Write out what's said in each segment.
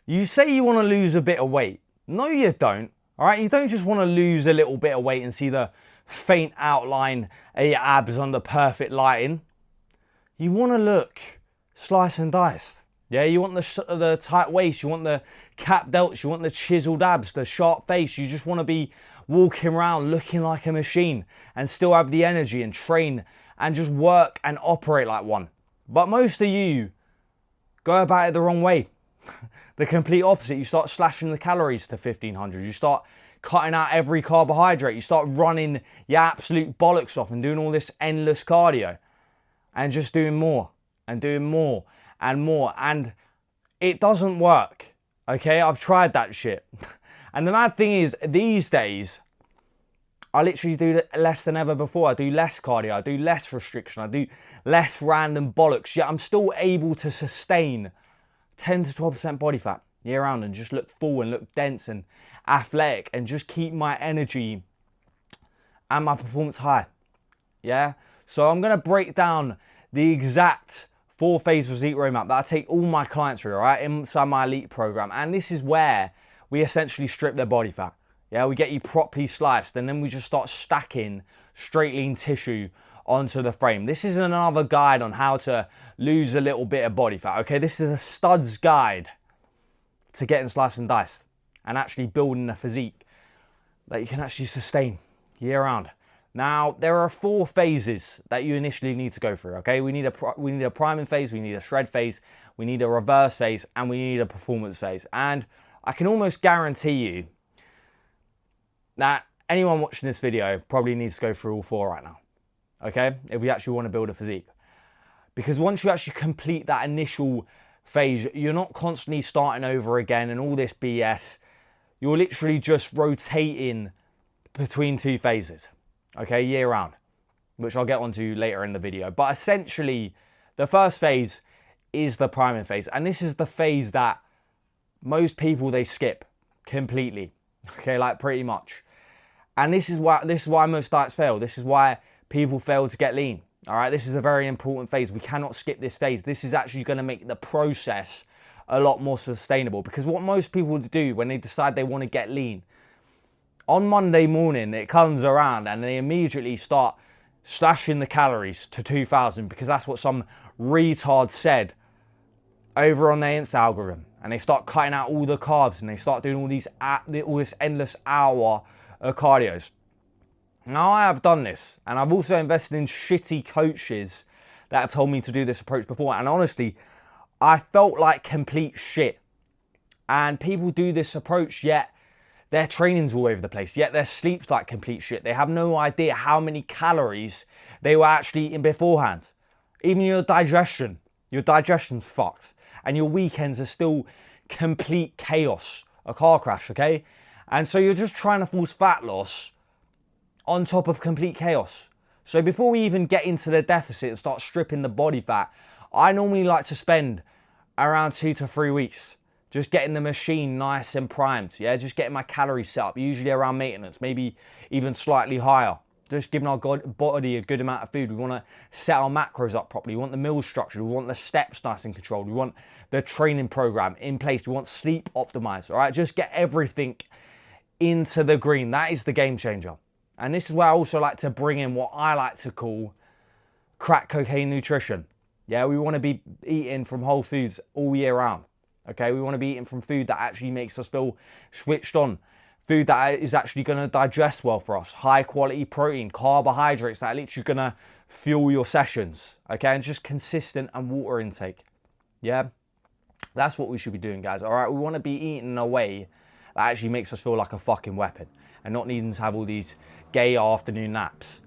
You say you want to lose a bit of weight. No, you don't. All right, you don't just want to lose a little bit of weight and see the faint outline of your abs under perfect lighting. You want to look slice and diced. Yeah, you want the tight waist, you want the cap delts, you want the chiseled abs, the sharp face. You just want to be walking around looking like a machine and still have the energy and train and just work and operate like one. But most of you go about it the wrong way. The complete opposite. You start slashing the calories to 1500. You start cutting out every carbohydrate. You start running your absolute bollocks off and doing all this endless cardio and just doing more and doing more and more. And it doesn't work. Okay, I've tried that shit. And the mad thing is, these days, I literally do less than ever before. I do less cardio, I do less restriction, I do less random bollocks. Yet I'm still able to sustain 10 to 12% body fat year round and just look full and look dense and athletic and just keep my energy and my performance high. Yeah? So I'm going to break down the exact 4-phase physique roadmap that I take all my clients through, all right, inside my elite program. And this is where we essentially strip their body fat. Yeah, we get you properly sliced and then we just start stacking straight lean tissue onto the frame. This is another guide on how to lose a little bit of body fat, okay? This is a stud's guide to getting sliced and diced and actually building a physique that you can actually sustain year round. Now, there are 4 phases that you initially need to go through, okay? We need a priming phase, we need a shred phase, we need a reverse phase, and we need a performance phase. And I can almost guarantee you that anyone watching this video probably needs to go through all 4 right now, okay? If we actually want to build a physique. Because once you actually complete that initial phase, you're not constantly starting over again and all this BS. You're literally just rotating between 2 phases, okay, year round, which I'll get onto later in the video. But essentially, the first phase is the priming phase. And this is the phase that most people, they skip completely, okay, like pretty much. And this is why most diets fail. This is why people fail to get lean. All right, this is a very important phase. We cannot skip this phase. This is actually going to make the process a lot more sustainable, because what most people do when they decide they want to get lean, on Monday morning it comes around and they immediately start slashing the calories to 2000 because that's what some retard said over on their Insta algorithm, and they start cutting out all the carbs and they start doing all this endless hour of cardios. Now, I have done this, and I've also invested in shitty coaches that have told me to do this approach before, and honestly, I felt like complete shit. And people do this approach, yet their training's all over the place, yet their sleep's like complete shit. They have no idea how many calories they were actually eating beforehand. Even your digestion's fucked, and your weekends are still complete chaos, a car crash, okay? And so you're just trying to force fat loss on top of complete chaos. So before we even get into the deficit and start stripping the body fat, I normally like to spend around 2 to 3 weeks just getting the machine nice and primed, yeah, just getting my calories set up, usually around maintenance, maybe even slightly higher. Just giving our body a good amount of food. We want to set our macros up properly. We want the meal structure. We want the steps nice and controlled. We want the training program in place. We want sleep optimized, all right? Just get everything into the green. That is the game changer. And this is where I also like to bring in what I like to call crack cocaine nutrition. Yeah, we want to be eating from whole foods all year round. Okay, we want to be eating from food that actually makes us feel switched on. Food that is actually going to digest well for us. High quality protein, carbohydrates that are literally going to fuel your sessions. Okay, and just consistent and water intake. Yeah, that's what we should be doing, guys. All right, we want to be eating in a way that actually makes us feel like a fucking weapon and not needing to have all these gay afternoon naps.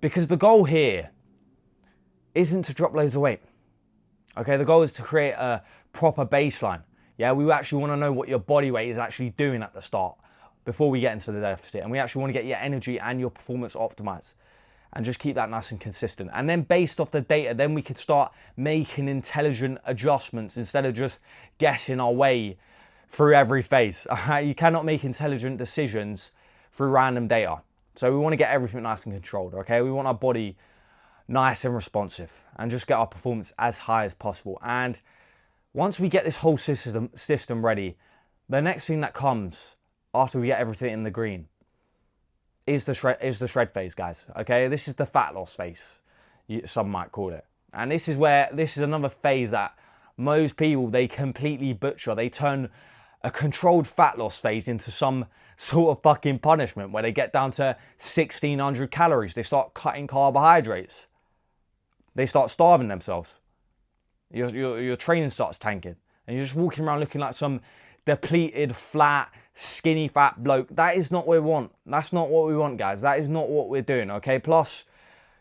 Because the goal here isn't to drop loads of weight. Okay, the goal is to create a proper baseline. Yeah, we actually want to know what your body weight is actually doing at the start before we get into the deficit. And we actually want to get your energy and your performance optimized and just keep that nice and consistent. And then based off the data, then we could start making intelligent adjustments instead of just guessing our way through every phase. All right, you cannot make intelligent decisions through random data. So we want to get everything nice and controlled, okay? We want our body nice and responsive and just get our performance as high as possible. And Once we get this whole system ready, the next thing that comes after we get everything in the green is the shred phase, guys. Okay, this is the fat loss phase, some might call it. And this is another phase that most people, they completely butcher. They turn a controlled fat loss phase into some sort of fucking punishment where they get down to 1,600 calories. They start cutting carbohydrates. They start starving themselves. Your training starts tanking. And you're just walking around looking like some depleted, flat, skinny, fat bloke. That is not what we want. That's not what we want, guys. That is not what we're doing, okay? Plus,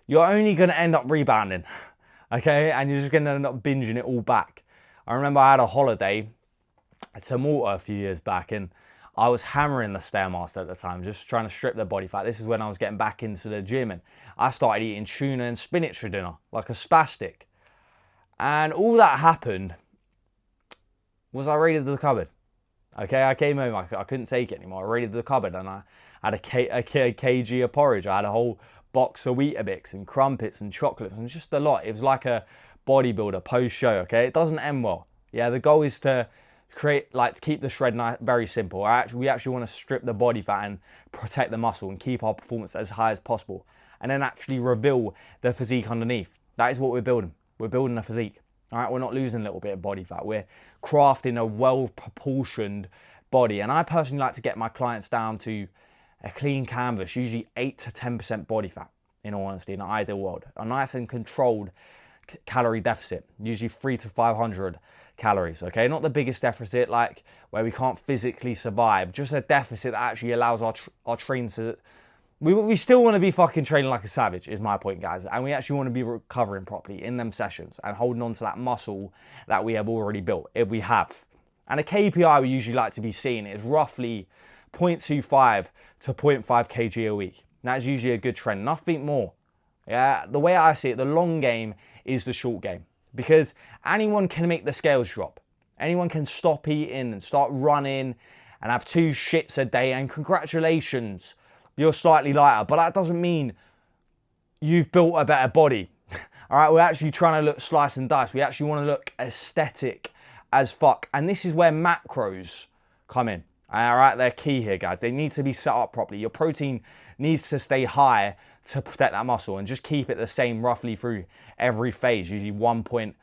you're only going to end up rebounding, okay? And you're just going to end up binging it all back. I remember I had a holiday to Malta a few years back, and I was hammering the Stairmaster at the time, just trying to strip the body fat. This is when I was getting back into the gym, and I started eating tuna and spinach for dinner, like a spastic. And all that happened was I raided the cupboard. Okay, I came home, I couldn't take it anymore. I raided the cupboard and I had a kg of porridge. I had a whole box of Weetabix and crumpets and chocolates and just a lot. It was like a bodybuilder post-show, okay? It doesn't end well. Yeah, the goal is to keep the shred very simple. We actually want to strip the body fat and protect the muscle and keep our performance as high as possible. And then actually reveal the physique underneath. That is what we're building. We're building a physique. All right, we're not losing a little bit of body fat. We're crafting a well-proportioned body. And I personally like to get my clients down to a clean canvas, usually 8 to 10% body fat, in all honesty, in an ideal world. A nice and controlled calorie deficit, usually 300 to 500 calories, okay? Not the biggest deficit, like where we can't physically survive, just a deficit that actually allows our training to... We still want to be fucking training like a savage, is my point, guys. And we actually want to be recovering properly in them sessions and holding on to that muscle that we have already built, if we have. And a KPI we usually like to be seeing is roughly 0.25 to 0.5 kg a week. That's usually a good trend, nothing more. Yeah, the way I see it, the long game is the short game. Because anyone can make the scales drop. Anyone can stop eating and start running and have 2 shits a day, and congratulations, you're slightly lighter, but that doesn't mean you've built a better body. All right, we're actually trying to look slice and dice. We actually want to look aesthetic as fuck. And this is where macros come in. All right, they're key here, guys. They need to be set up properly. Your protein needs to stay high to protect that muscle, and just keep it the same roughly through every phase. Usually 1 gram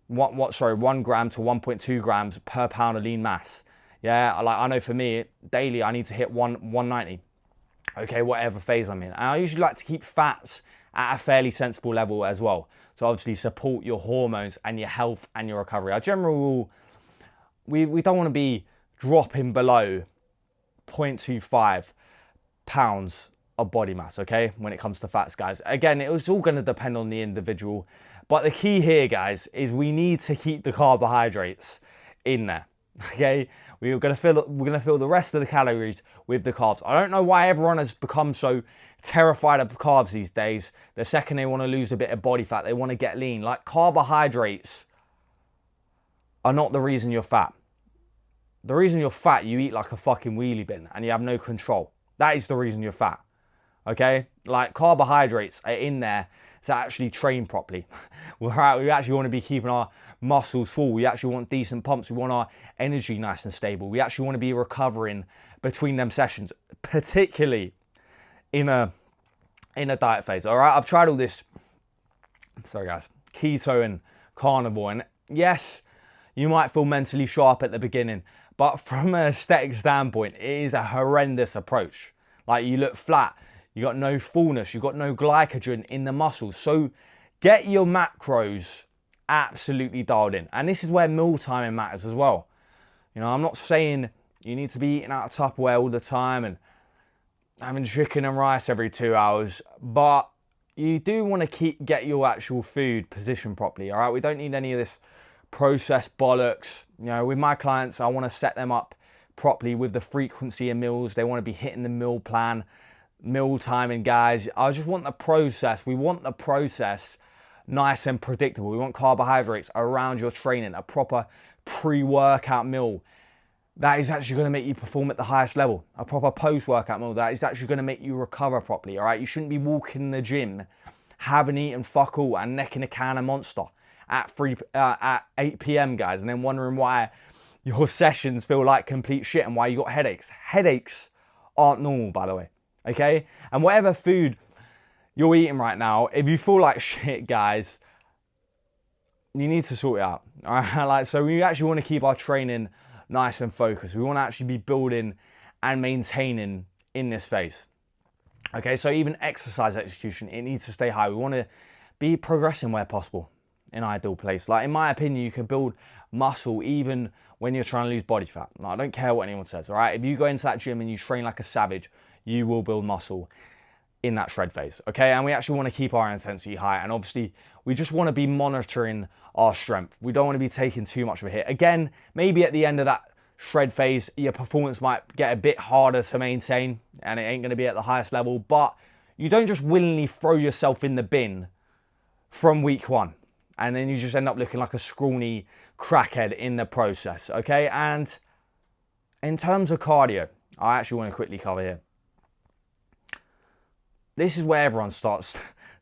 to 1.2 grams per pound of lean mass. Yeah, like I know for me, daily I need to hit 190. Okay, whatever phase I'm in. And I usually like to keep fats at a fairly sensible level as well, to obviously support your hormones and your health and your recovery. Our general rule, we don't want to be dropping below 0.25 pounds of body mass, okay, when it comes to fats, guys. Again, it's all going to depend on the individual, but the key here, guys, is we need to keep the carbohydrates in there, okay? We're going to fill the rest of the calories with the carbs. I don't know why everyone has become so terrified of carbs these days. The second they want to lose a bit of body fat, they want to get lean. Like, carbohydrates are not the reason you're fat. The reason you're fat, you eat like a fucking wheelie bin and you have no control. That is the reason you're fat. Okay? Like, carbohydrates are in there to actually train properly. We actually want to be keeping our muscles full. We actually want decent pumps. We want our energy nice and stable. We actually want to be recovering between them sessions, particularly in a diet phase. All right, I've tried all this. Sorry, guys. Keto and carnivore, and yes, you might feel mentally sharp at the beginning, but from an aesthetic standpoint, it is a horrendous approach. Like, you look flat. You got no fullness. You got no glycogen in the muscles. So get your macros absolutely dialed in. And this is where meal timing matters as well. You know, I'm not saying you need to be eating out of Tupperware all the time and having chicken and rice every 2 hours, but you do want to get your actual food positioned properly, all right? We don't need any of this processed bollocks. You know, with my clients, I want to set them up properly with the frequency of meals. They want to be hitting the meal plan, meal timing, guys. I just want the process. We want the process nice and predictable. We want carbohydrates around your training, a proper pre-workout meal that is actually going to make you perform at the highest level, a proper post-workout meal that is actually going to make you recover properly, all right? You shouldn't be walking in the gym, having eaten fuck all and necking a can of Monster at 8 p.m., guys, and then wondering why your sessions feel like complete shit and why you got headaches. Headaches aren't normal, by the way, okay? And whatever food you're eating right now, if you feel like shit, guys, you need to sort it out, all right? Like, so we actually want to keep our training nice and focused. We want to actually be building and maintaining in this phase. Okay, so even exercise execution, it needs to stay high. We want to be progressing where possible in ideal place. Like, in my opinion, you can build muscle even when you're trying to lose body fat. Like, I don't care what anyone says, all right? If you go into that gym and you train like a savage, you will build muscle in that shred phase, okay? And we actually want to keep our intensity high. And obviously, we just want to be monitoring our strength. We don't want to be taking too much of a hit. Again, maybe at the end of that shred phase, your performance might get a bit harder to maintain and it ain't going to be at the highest level, but you don't just willingly throw yourself in the bin from week one and then you just end up looking like a scrawny crackhead in the process, okay? And in terms of cardio, I actually want to quickly cover here. This is where everyone starts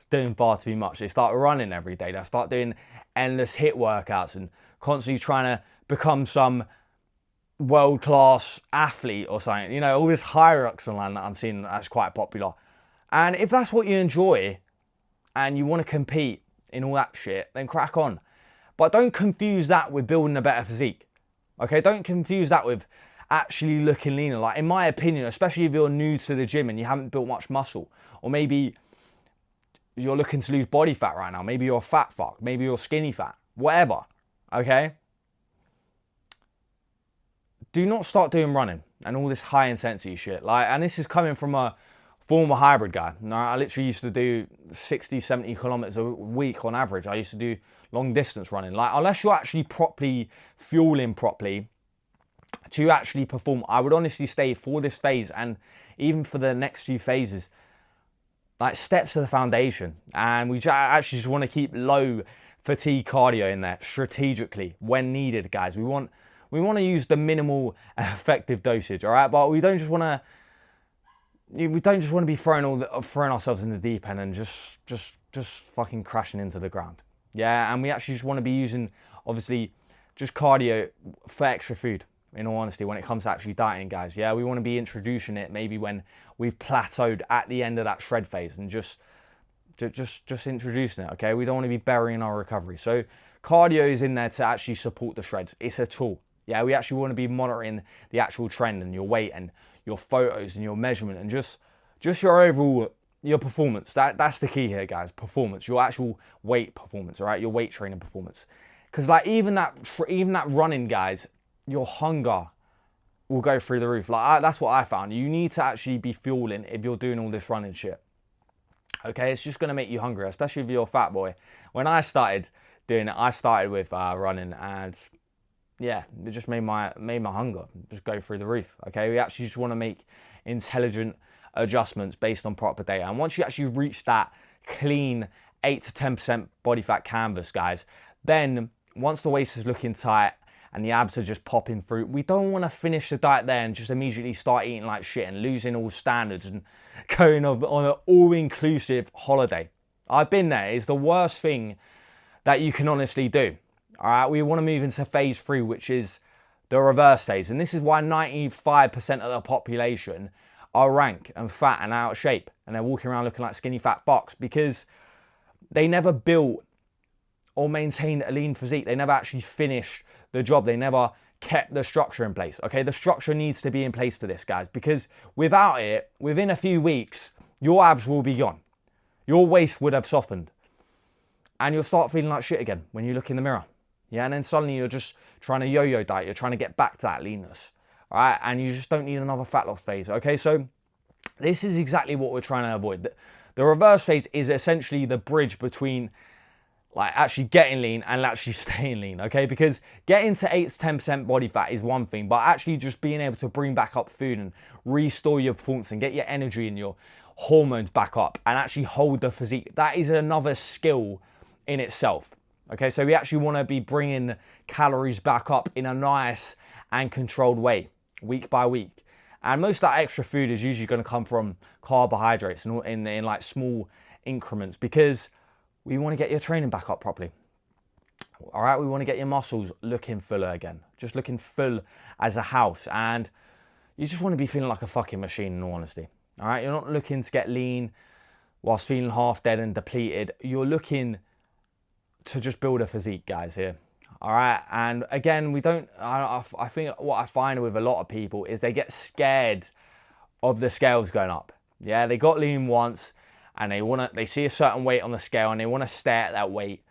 doing far too much. They start running every day. They start doing endless HIIT workouts and constantly trying to become some world-class athlete or something. You know, all this hierarchy online that I'm seeing that's quite popular. And if that's what you enjoy and you want to compete in all that shit, then crack on. But don't confuse that with building a better physique. Okay, don't confuse that with actually looking leaner. Like, in my opinion, especially if you're new to the gym and you haven't built much muscle, or maybe you're looking to lose body fat right now, maybe you're a fat fuck, maybe you're skinny fat, whatever, okay? Do not start doing running and all this high intensity shit. Like, and this is coming from a former hybrid guy. I literally used to do 60, 70 kilometers a week on average. I used to do long distance running. Like, unless you're actually properly fueling properly to actually perform, I would honestly stay for this phase and even for the next few phases, like, steps to the foundation. And we actually just want to keep low fatigue cardio in there strategically when needed, guys. We want to use the minimal effective dosage, all right? But we don't just want to be throwing ourselves in the deep end and just fucking crashing into the ground. Yeah, and we actually just want to be using, obviously, just cardio for extra food, in all honesty, when it comes to actually dieting, guys. Yeah, we want to be introducing it maybe when we've plateaued at the end of that shred phase and just introducing it, okay? We don't want to be burying our recovery. So cardio is in there to actually support the shreds. It's a tool. Yeah, we actually want to be monitoring the actual trend and your weight and your photos and your measurement and just your overall, your performance. That's the key here, guys. Performance, your actual weight performance, all right? Your weight training performance. Because, like, even that running, guys, your hunger will go through the roof. Like, that's what I found. You need to actually be fueling if you're doing all this running shit. Okay, it's just going to make you hungry, especially if you're a fat boy. When I started doing it, I started with running, and yeah, it just made my hunger just go through the roof. Okay, we actually just want to make intelligent adjustments based on proper data. And once you actually reach that clean 8 to 10% body fat canvas, guys, then once the waist is looking tight and the abs are just popping through, we don't want to finish the diet there and just immediately start eating like shit and losing all standards and going on an all-inclusive holiday. I've been there. It's the worst thing that you can honestly do. All right, we want to move into phase 3, which is the reverse phase. And this is why 95% of the population are rank and fat and out of shape. And they're walking around looking like skinny fat fucks because they never built or maintained a lean physique. They never actually finished the job. They never kept the structure in place. Okay, the structure needs to be in place to this, guys, because without it, within a few weeks, your abs will be gone. Your waist would have softened. And you'll start feeling like shit again when you look in the mirror. Yeah, and then suddenly you're just trying to yo-yo diet. You're trying to get back to that leanness. All right, and you just don't need another fat loss phase. Okay, so this is exactly what we're trying to avoid. The reverse phase is essentially the bridge between like actually getting lean and actually staying lean, okay? Because getting to 8 to 10% body fat is one thing, but actually just being able to bring back up food and restore your performance and get your energy and your hormones back up and actually hold the physique, that is another skill in itself, okay? So we actually want to be bringing calories back up in a nice and controlled way, week by week. And most of that extra food is usually going to come from carbohydrates and in like small increments because we want to get your training back up properly. All right, we want to get your muscles looking fuller again, just looking full as a house, and you just want to be feeling like a fucking machine, in all honesty. All right, you're not looking to get lean whilst feeling half dead and depleted. You're looking to just build a physique, guys, here. All right, and again, I think what I find with a lot of people is they get scared of the scales going up. Yeah, they got lean once, and they see a certain weight on the scale, and they want to stay at that weight.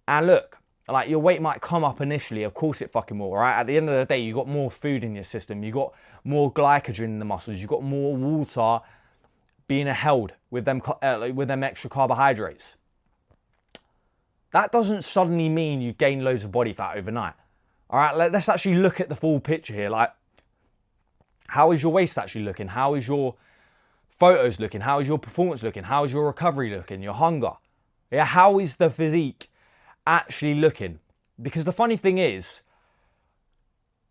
And look, like, your weight might come up initially, of course it fucking will, right? At the end of the day, you got more food in your system, you got more glycogen in the muscles, you got more water being held with them extra carbohydrates. That doesn't suddenly mean you've gained loads of body fat overnight. All right, let's actually look at the full picture here. Like, how is your waist actually looking? How is your photos looking? How is your performance looking? How is your recovery looking? Your hunger? Yeah, how is the physique actually looking? Because the funny thing is,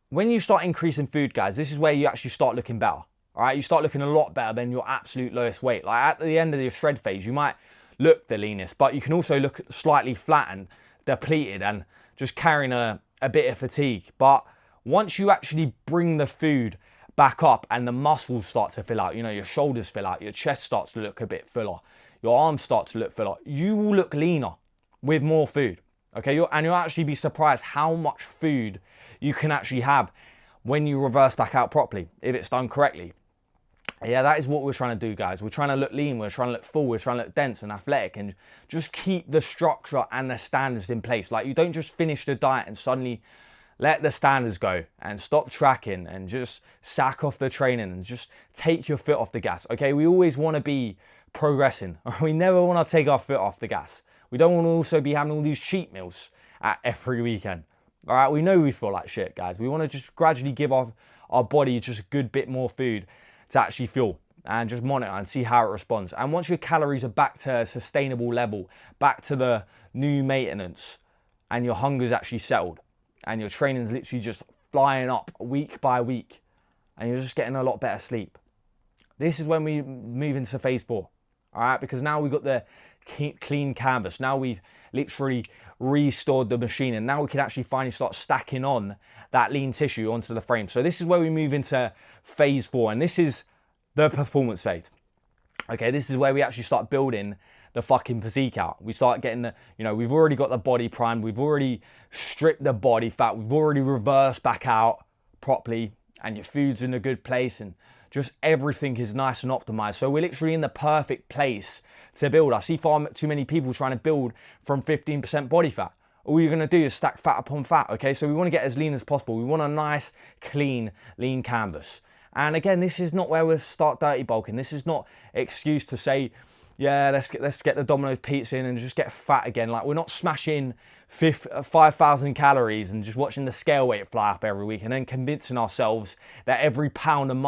when you start increasing food, guys, this is where you actually start looking better. All right, you start looking a lot better than your absolute lowest weight. Like, at the end of your shred phase, you might look the leanest, but you can also look slightly flat and depleted and just carrying a bit of fatigue. But once you actually bring the food back up and the muscles start to fill out, you know, your shoulders fill out, your chest starts to look a bit fuller, your arms start to look fuller, you will look leaner with more food. Okay, you'll actually be surprised how much food you can actually have when you reverse back out properly, if it's done correctly. Yeah, that is what we're trying to do, guys. We're trying to look lean, we're trying to look full, we're trying to look dense and athletic, and just keep the structure and the standards in place. Like, you don't just finish the diet and suddenly let the standards go and stop tracking and just sack off the training and just take your foot off the gas. Okay, we always want to be progressing. We never want to take our foot off the gas. We don't want to also be having all these cheat meals at every weekend. All right, we know we feel like shit, guys. We want to just gradually give our body just a good bit more food to actually fuel and just monitor and see how it responds. And once your calories are back to a sustainable level, back to the new maintenance, and your hunger's actually settled, and your training's literally just flying up week by week, and you're just getting a lot better sleep, this is when we move into phase 4. All right, because now we've got the clean canvas. Now we've literally restored the machine, and now we can actually finally start stacking on that lean tissue onto the frame. So this is where we move into phase 4, and this is the performance phase. Okay, this is where we actually start building the fucking physique out. We start getting the, you know, we've already got the body primed, we've already stripped the body fat, we've already reversed back out properly, and your food's in a good place, and just everything is nice and optimized. So we're literally in the perfect place to build. I see far too many people trying to build from 15% body fat. All you're going to do is stack fat upon fat, okay? So we want to get as lean as possible. We want a nice, clean, lean canvas. And again, this is not where we start dirty bulking. This is not excuse to say, yeah, let's get the Domino's pizza in and just get fat again. Like, we're not smashing 5,000 calories and just watching the scale weight fly up every week and then convincing ourselves that every pound of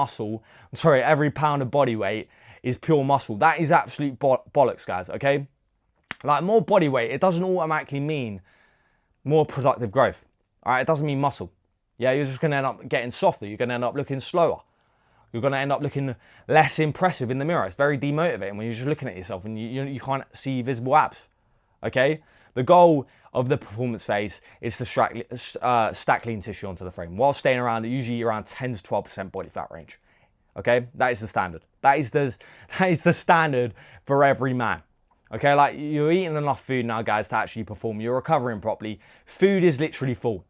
body weight is pure muscle. That is absolute bollocks, guys, okay? Like, more body weight, it doesn't automatically mean more productive growth. All right, it doesn't mean muscle. Yeah, you're just going to end up getting softer. You're going to end up looking slower. You're going to end up looking less impressive in the mirror. It's very demotivating when you're just looking at yourself and you can't see visible abs. Okay? The goal of the performance phase is to stack lean tissue onto the frame while staying around usually around 10 to 12% body fat range. Okay? That is the standard. That is the standard for every man. Okay? Like, you're eating enough food now, guys, to actually perform. You're recovering properly. Food is literally fuel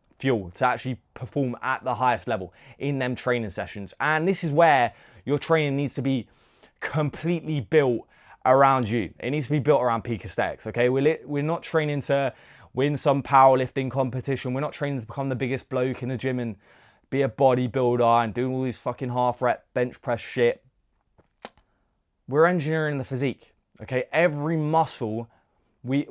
to actually perform at the highest level in them training sessions. And this is where your training needs to be completely built around you. It needs to be built around peak aesthetics, okay? We're not training to win some powerlifting competition. We're not training to become the biggest bloke in the gym and be a bodybuilder and do all this fucking half rep bench press shit. We're engineering the physique, okay? Every muscle we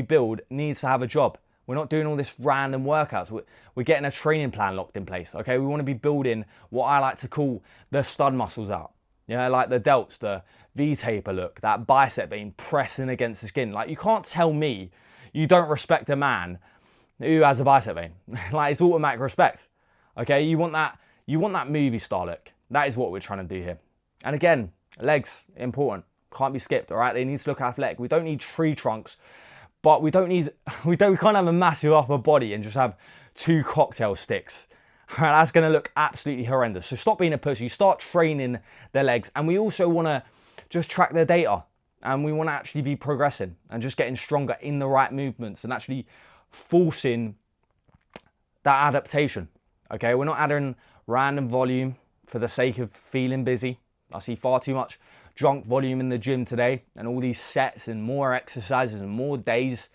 build needs to have a job. We're not doing all this random workouts. We're getting a training plan locked in place, okay? We want to be building what I like to call the stud muscles out. Yeah, like the delts, the V-taper look, that bicep being pressing against the skin. Like, you can't tell me you don't respect a man who has a bicep vein. Like, it's automatic respect, okay? You want that movie star look. That is what we're trying to do here. And again, legs, important. Can't be skipped, all right? They need to look athletic. We don't need tree trunks but we can't have a massive upper body and just have 2 cocktail sticks. That's going to look absolutely horrendous. So stop being a pussy, start training their legs. And we also want to just track their data. And we want to actually be progressing and just getting stronger in the right movements and actually forcing that adaptation. Okay, we're not adding random volume for the sake of feeling busy. I see far too much drunk volume in the gym today and all these sets and more exercises and more days.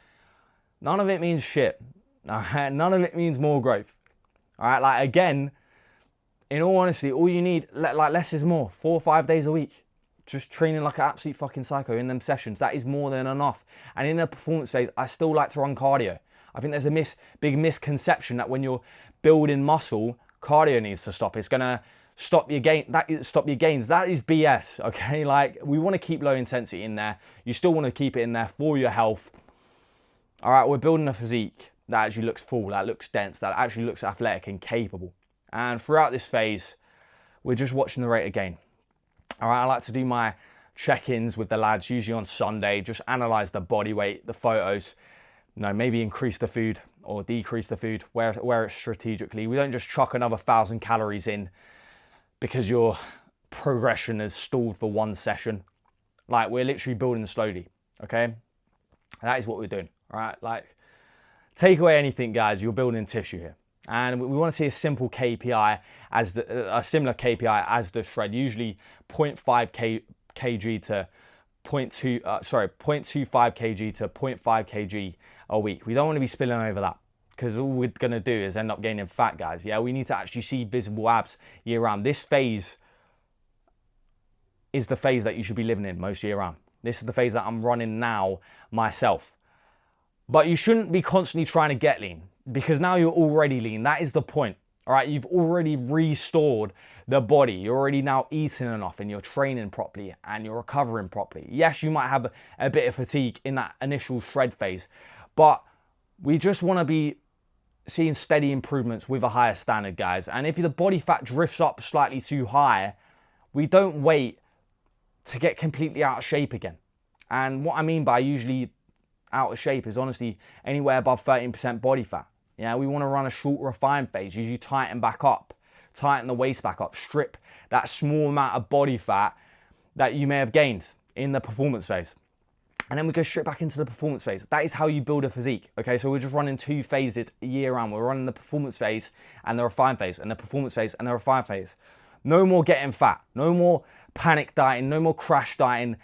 None of it means shit. None of it means more growth. All right, like again, in all honesty, all you need, like less is more. 4 or 5 days a week. Just training like an absolute fucking psycho in them sessions. That is more than enough. And in a performance phase, I still like to run cardio. I think there's a big misconception that when you're building muscle, cardio needs to stop. It's gonna stop your gains. That is BS, okay? Like, we want to keep low intensity in there. You still want to keep it in there for your health. All right, we're building a physique that actually looks full, that looks dense, that actually looks athletic and capable. And throughout this phase, we're just watching the rate of gain. All right, I like to do my check-ins with the lads, usually on Sunday, just analyze the body weight, the photos, maybe increase the food or decrease the food, where it's strategically. We don't just chuck another 1,000 calories in because your progression has stalled for 1 session. Like, we're literally building slowly, okay? That is what we're doing, all right? Like, take away anything, guys, you're building tissue here. And we want to see a simple KPI as a similar KPI as the shred, usually 0.5 kg to 0.25 kg to 0.5 kg a week. We don't want to be spilling over that because all we're going to do is end up gaining fat, guys. Yeah, we need to actually see visible abs year round. This phase is the phase that you should be living in most year round. This is the phase that I'm running now myself. But you shouldn't be constantly trying to get lean because now you're already lean. That is the point. All right, you've already restored the body. You're already now eating enough and you're training properly and you're recovering properly. Yes, you might have a bit of fatigue in that initial shred phase, but we just want to be seeing steady improvements with a higher standard, guys. And if the body fat drifts up slightly too high, we don't wait to get completely out of shape again. And what I mean by usually out of shape is honestly anywhere above 13% body fat. Yeah, we want to run a short refined phase, usually tighten back up, tighten the waist back up, strip that small amount of body fat that you may have gained in the performance phase. And then we go straight back into the performance phase. That is how you build a physique. Okay, so we're just running 2 phases year round. We're running the performance phase and the refined phase, and the performance phase and the refined phase. No more getting fat, no more panic dieting, no more crash dieting.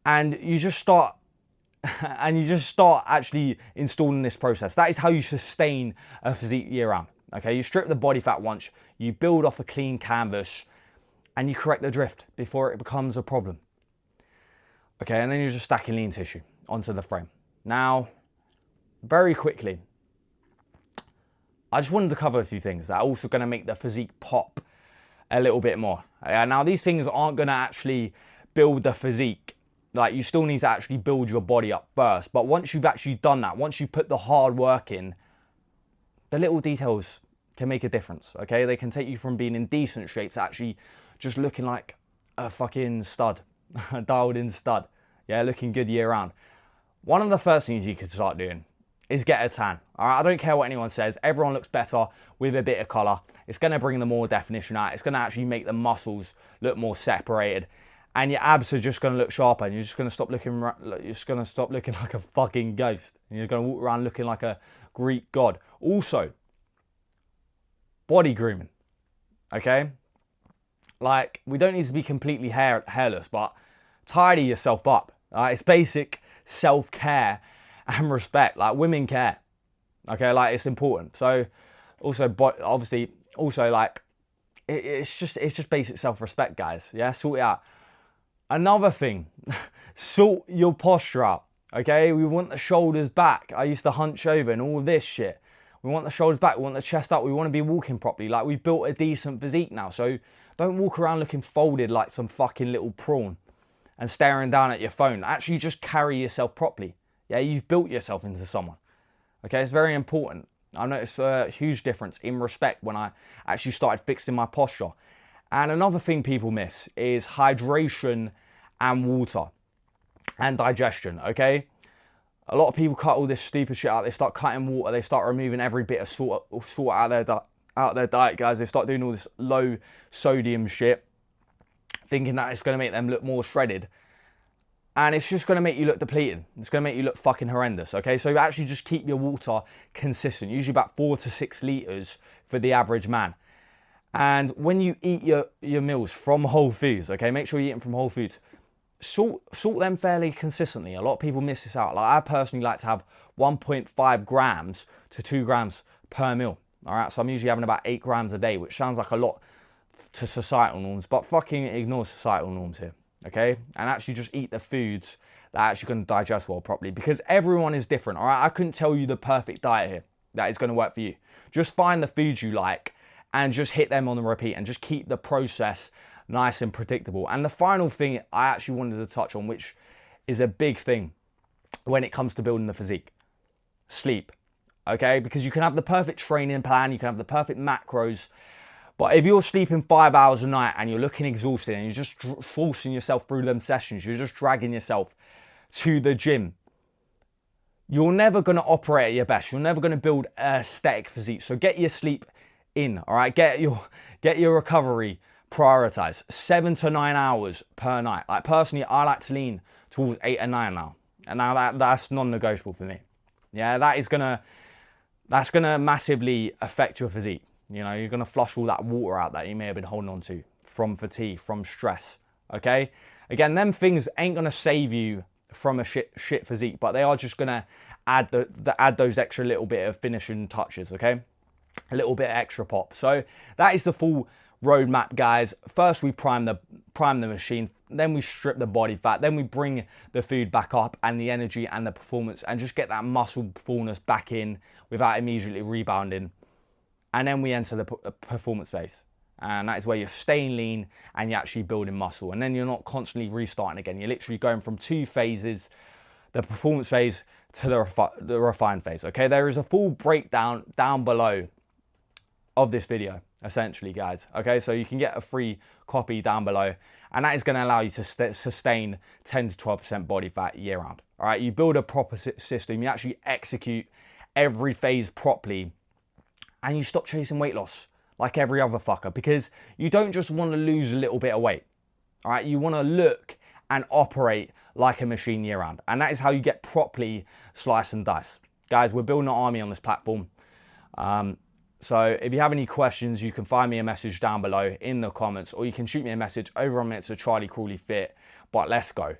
And you just start actually installing this process. That is how you sustain a physique year round. Okay, you strip the body fat once, you build off a clean canvas, and you correct the drift before it becomes a problem. Okay, and then you're just stacking lean tissue onto the frame. Now, very quickly, I just wanted to cover a few things that are also going to make the physique pop a little bit more. Now, these things aren't going to actually build the physique. Like, you still need to actually build your body up first. But once you've actually done that, once you put the hard work in, the little details can make a difference, okay? They can take you from being in decent shape to actually just looking like a fucking stud, a dialed in stud. Yeah, looking good year round. One of the first things you could start doing is get a tan. All right, I don't care what anyone says. Everyone looks better with a bit of color. It's going to bring the more definition out. It's going to actually make the muscles look more separated. And your abs are just going to look sharper, and you're just going to stop looking like a fucking ghost. And you're going to walk around looking like a Greek god. Also, body grooming, okay? Like, we don't need to be completely hairless, but tidy yourself up. It's basic self-care and respect. Like, women care, okay? Like, it's important. So, also, obviously, also, like, it's just basic self-respect, guys. Yeah, sort it out. Another thing, sort your posture out, okay? We want the shoulders back. I used to hunch over and all this shit. We want the shoulders back. We want the chest up. We want to be walking properly. Like, we've built a decent physique now. So don't walk around looking folded like some fucking little prawn and staring down at your phone. Actually, just carry yourself properly. Yeah, you've built yourself into someone. Okay, it's very important. I noticed a huge difference in respect when I actually started fixing my posture. And another thing people miss is hydration and water and digestion, okay? A lot of people cut all this stupid shit out. They start cutting water. They start removing every bit of salt out of their diet, guys. They start doing all this low sodium shit, thinking that it's going to make them look more shredded. And it's just going to make you look depleted. It's going to make you look fucking horrendous, okay? So actually just keep your water consistent, usually about 4 to 6 litres for the average man. And when you eat your meals from Whole Foods, okay, make sure you eat them from Whole Foods. Salt them fairly consistently. A lot of people miss this out. Like, I personally like to have 1.5 grams to 2 grams per meal. All right, so I'm usually having about 8 grams a day, which sounds like a lot to societal norms, but fucking ignore societal norms here, okay? And actually just eat the foods that are actually going to digest well properly, because everyone is different, all right? I couldn't tell you the perfect diet here that is going to work for you. Just find the foods you like and just hit them on the repeat and just keep the process nice and predictable. And the final thing I actually wanted to touch on, which is a big thing when it comes to building the physique: sleep, okay? Because you can have the perfect training plan, you can have the perfect macros, but if you're sleeping 5 hours a night and you're looking exhausted and you're just forcing yourself through them sessions, you're just dragging yourself to the gym, you're never going to operate at your best. You're never going to build an aesthetic physique. So get your sleep in, all right? Get your recovery prioritized. 7 to 9 hours per night. Like, personally, I like to lean towards 8 and 9 now. And now that's non-negotiable for me. Yeah, that's gonna massively affect your physique. You know, you're gonna flush all that water out that you may have been holding on to from fatigue, from stress. Okay? Again, them things ain't gonna save you from a shit physique, but they are just gonna add those extra little bit of finishing touches, okay? A little bit extra pop. So that is the full roadmap, guys. First we prime the machine, then we strip the body fat, then we bring the food back up and the energy and the performance, and just get that muscle fullness back in without immediately rebounding. And then we enter the performance phase, and that is where you're staying lean and you're actually building muscle, and then you're not constantly restarting again. You're literally going from 2 phases, the performance phase to the refined phase. Okay, there is a full breakdown down below of this video, essentially, guys. Okay, so you can get a free copy down below, and that is going to allow you to sustain 10 to 12% body fat year round. All right, you build a proper system, you actually execute every phase properly, and you stop chasing weight loss like every other fucker, because you don't just want to lose a little bit of weight. All right, you want to look and operate like a machine year round, and that is how you get properly slice and dice. Guys, we're building an army on this platform. So if you have any questions, you can find me a message down below in the comments, or you can shoot me a message over on Minutes of Charlie Crawley Fit. But let's go.